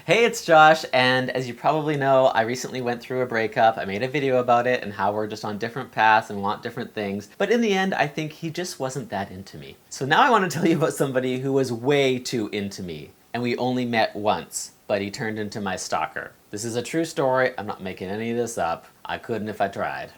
Hey, it's Josh, and as you probably know, I recently went through a breakup. I made a video about it and how we're just on different paths and want different things, but in the end, I think he just wasn't that into me. So now I want to tell you about somebody who was way too into me, and we only met once, but he turned into my stalker. This is a true story. I'm not making any of this up. I couldn't if I tried.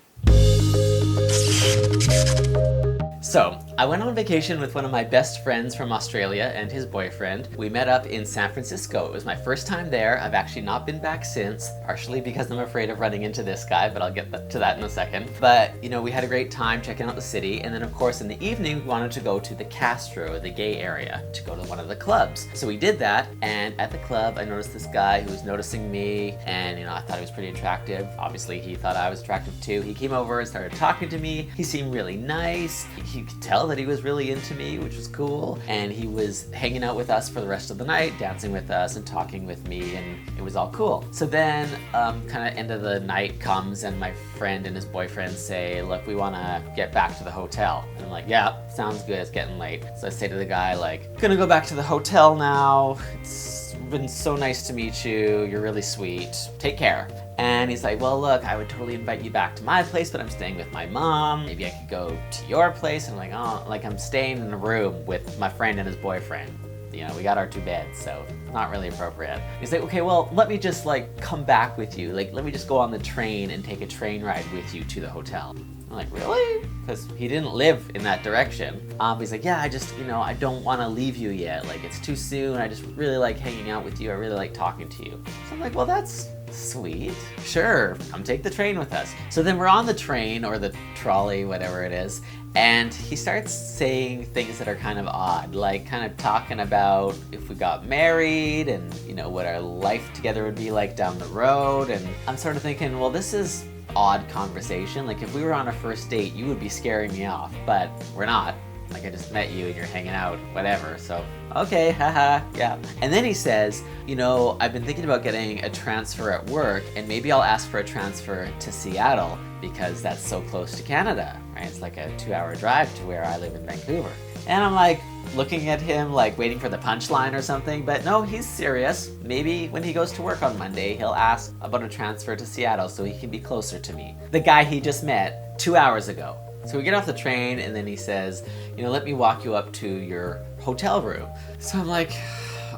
So, I went on vacation with one of my best friends from Australia and his boyfriend. We met up in San Francisco. It was my first time there. I've actually not been back since, partially because I'm afraid of running into this guy, but I'll get to that in a second. But, we had a great time checking out the city, and then of course in the evening we wanted to go to the Castro, the gay area, to go to one of the clubs. So we did that, and at the club I noticed this guy who was noticing me, and I thought he was pretty attractive. Obviously he thought I was attractive too. He came over and started talking to me. He seemed really nice. You could tell that he was really into me, which was cool. And he was hanging out with us for the rest of the night, dancing with us and talking with me, and it was all cool. So then kind of end of the night comes and my friend and his boyfriend say, look, we want to get back to the hotel. And I'm like, yeah, sounds good, it's getting late. So I say to the guy, like, gonna go back to the hotel now. It's been so nice to meet you. You're really sweet. Take care. And he's like, well, look, I would totally invite you back to my place, but I'm staying with my mom. Maybe I could go to your place. And I'm like, oh, like I'm staying in a room with my friend and his boyfriend. We got our two beds, so not really appropriate. He's like, okay, well, let me just come back with you. Like, let me just go on the train and take a train ride with you to the hotel. I'm like, really? Because he didn't live in that direction. He's like, yeah, I just, I don't want to leave you yet. Like, it's too soon. I just really like hanging out with you. I really like talking to you. So I'm like, well, that's sweet. Sure, come take the train with us. So then we're on the train or the trolley, whatever it is, and he starts saying things that are kind of odd, like kind of talking about if we got married and, what our life together would be like down the road. And I'm sort of thinking, well, this is odd conversation. Like if we were on a first date, you would be scaring me off, but we're not. Like I just met you and you're hanging out, whatever. So, okay, haha, yeah. And then he says, I've been thinking about getting a transfer at work and maybe I'll ask for a transfer to Seattle because that's so close to Canada, right? It's like a 2-hour drive to where I live in Vancouver. And I'm like looking at him like waiting for the punchline or something, but no, he's serious. Maybe when he goes to work on Monday, he'll ask about a transfer to Seattle so he can be closer to me. The guy he just met 2 hours ago. So we get off the train and then he says, let me walk you up to your hotel room. So I'm like,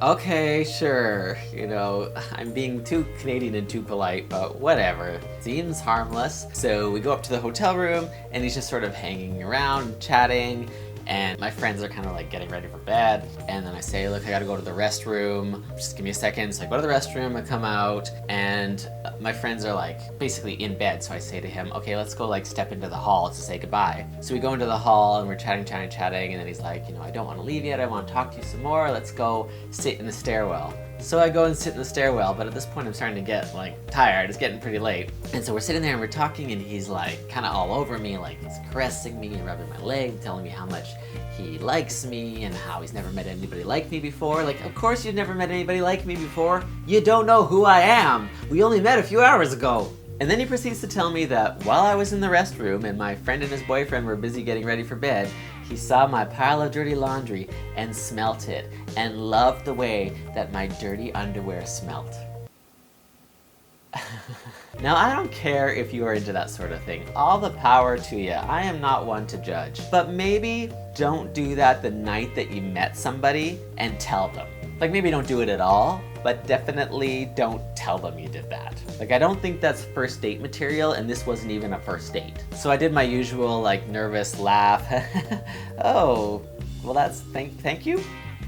okay, sure. I'm being too Canadian and too polite, but whatever. Seems harmless. So we go up to the hotel room and he's just sort of hanging around, chatting. And my friends are kind of like getting ready for bed. And then I say, look, I gotta go to the restroom. Just give me a second. So I go to the restroom, I come out, and my friends are like basically in bed. So I say to him, okay, let's go step into the hall to say goodbye. So we go into the hall and we're chatting. And then he's like, I don't want to leave yet. I want to talk to you some more. Let's go sit in the stairwell. So I go and sit in the stairwell, but at this point I'm starting to get tired. It's getting pretty late. And so we're sitting there and we're talking and he's kind of all over me, he's caressing me and rubbing my leg, telling me how much he likes me and how he's never met anybody like me before. Of course you've never met anybody like me before. You don't know who I am. We only met a few hours ago. And then he proceeds to tell me that while I was in the restroom and my friend and his boyfriend were busy getting ready for bed, he saw my pile of dirty laundry and smelt it and loved the way that my dirty underwear smelt. Now, I don't care if you are into that sort of thing. All the power to you. I am not one to judge. But maybe don't do that the night that you met somebody and tell them. Maybe don't do it at all, but definitely don't tell them you did that. I don't think that's first date material, and this wasn't even a first date. So I did my usual nervous laugh. Oh, well that's thank you.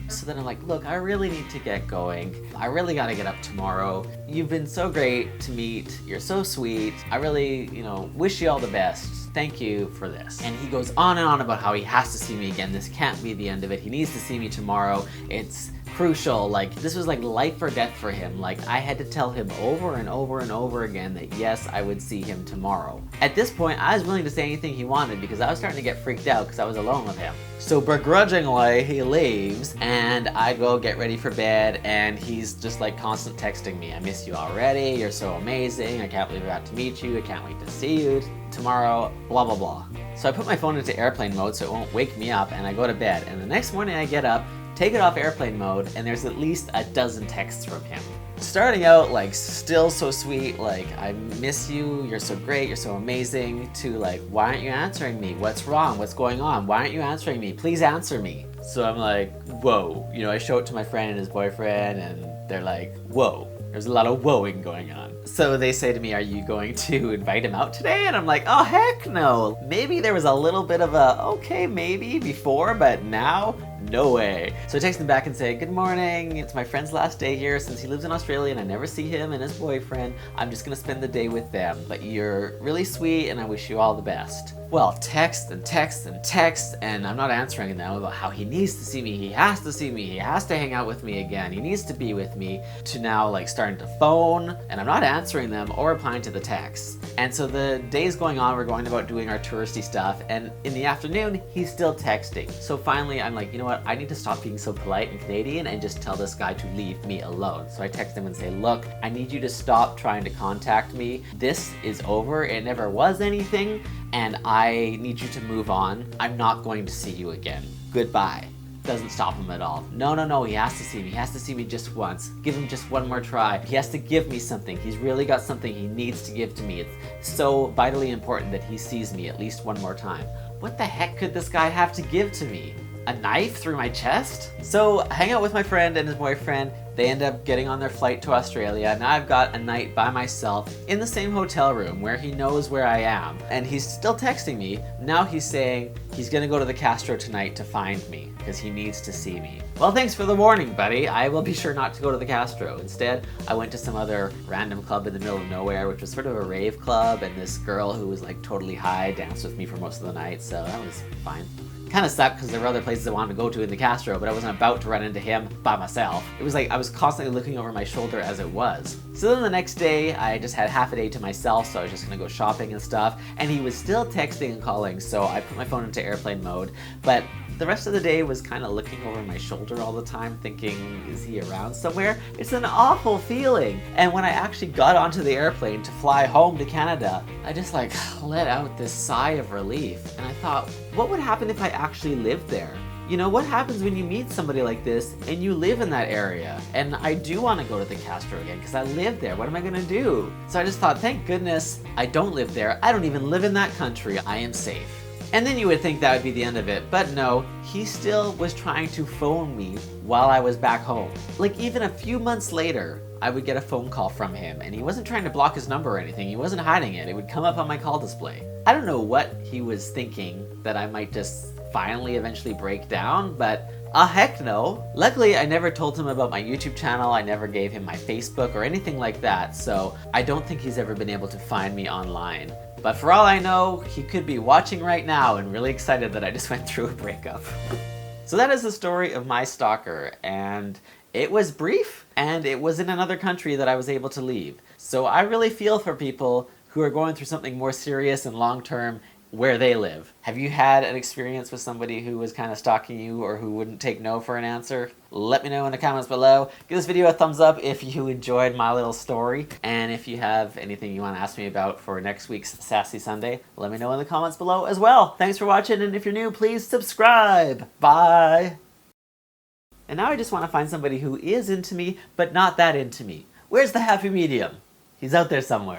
So then I'm like, look, I really need to get going. I really gotta get up tomorrow. You've been so great to meet. You're so sweet. I really, wish you all the best. Thank you for this. And he goes on and on about how he has to see me again. This can't be the end of it. He needs to see me tomorrow. It's crucial. This was life or death for him. I had to tell him over and over and over again that yes, I would see him tomorrow. At this point, I was willing to say anything he wanted because I was starting to get freaked out because I was alone with him. So begrudgingly, he leaves and I go get ready for bed and he's just constant texting me. I miss you already. You're so amazing. I can't believe I got to meet you. I can't wait to see you tomorrow. Blah, blah, blah. So I put my phone into airplane mode so it won't wake me up and I go to bed. And the next morning I get up take it off airplane mode, and there's at least a dozen texts from him. Starting out like still so sweet, like I miss you, you're so great, you're so amazing, to like, why aren't you answering me? What's wrong? What's going on? Why aren't you answering me? Please answer me. So I'm like, whoa. You know, I show it to my friend and his boyfriend, and they're like, whoa. There's a lot of whoaing going on. So they say to me, are you going to invite him out today? And I'm like, oh heck no. Maybe there was a little bit of a, okay, maybe before, but now, no way. So I text him back and say, good morning, it's my friend's last day here since he lives in Australia and I never see him and his boyfriend. I'm just gonna spend the day with them. But you're really sweet and I wish you all the best. Well, text and text and text, and I'm not answering them about how he needs to see me, he has to see me, he has to hang out with me again, he needs to be with me, to now like starting to phone, and I'm not answering them or replying to the texts. And so the day's going on, we're going about doing our touristy stuff, and in the afternoon, he's still texting. So finally, I'm like, you know what, I need to stop being so polite and Canadian and just tell this guy to leave me alone. So I text him and say, look, I need you to stop trying to contact me. This is over, it never was anything, and I need you to move on. I'm not going to see you again. Goodbye. Doesn't stop him at all. No, he has to see me. He has to see me just once. Give him just one more try. He has to give me something. He's really got something he needs to give to me. It's so vitally important that he sees me at least one more time. What the heck could this guy have to give to me? A knife through my chest? So I hang out with my friend and his boyfriend. They end up getting on their flight to Australia. Now I've got a night by myself in the same hotel room where he knows where I am. And he's still texting me. Now he's saying he's gonna go to the Castro tonight to find me because he needs to see me. Well, thanks for the warning, buddy. I will be sure not to go to the Castro. Instead, I went to some other random club in the middle of nowhere, which was sort of a rave club, and this girl who was like totally high danced with me for most of the night, so that was fine. Kind of sucked because there were other places I wanted to go to in the Castro, but I wasn't about to run into him by myself. It was like I was constantly looking over my shoulder as it was. So then the next day, I just had half a day to myself, so I was just gonna go shopping and stuff, and he was still texting and calling, so I put my phone into airplane mode, but the rest of the day was kind of looking over my shoulder all the time, thinking, is he around somewhere? It's an awful feeling. And when I actually got onto the airplane to fly home to Canada, I just like let out this sigh of relief. And I thought, what would happen if I actually lived there? You know, what happens when you meet somebody like this and you live in that area? And I do want to go to the Castro again because I live there. What am I going to do? So I just thought, thank goodness I don't live there. I don't even live in that country. I am safe. And then you would think that would be the end of it, but no, he still was trying to phone me while I was back home. Like even a few months later, I would get a phone call from him, and he wasn't trying to block his number or anything, he wasn't hiding it, it would come up on my call display. I don't know what he was thinking, that I might just finally eventually break down, but heck no. Luckily, I never told him about my YouTube channel, I never gave him my Facebook or anything like that, so I don't think he's ever been able to find me online. But for all I know, he could be watching right now and really excited that I just went through a breakup. So that is the story of my stalker, and it was brief, and it was in another country that I was able to leave. So I really feel for people who are going through something more serious and long-term where they live. Have you had an experience with somebody who was kind of stalking you or who wouldn't take no for an answer? Let me know in the comments below. Give this video a thumbs up if you enjoyed my little story. And if you have anything you want to ask me about for next week's Sassy Sunday, let me know in the comments below as well. Thanks for watching, and if you're new, please subscribe. Bye. And now I just want to find somebody who is into me, but not that into me. Where's the happy medium? He's out there somewhere.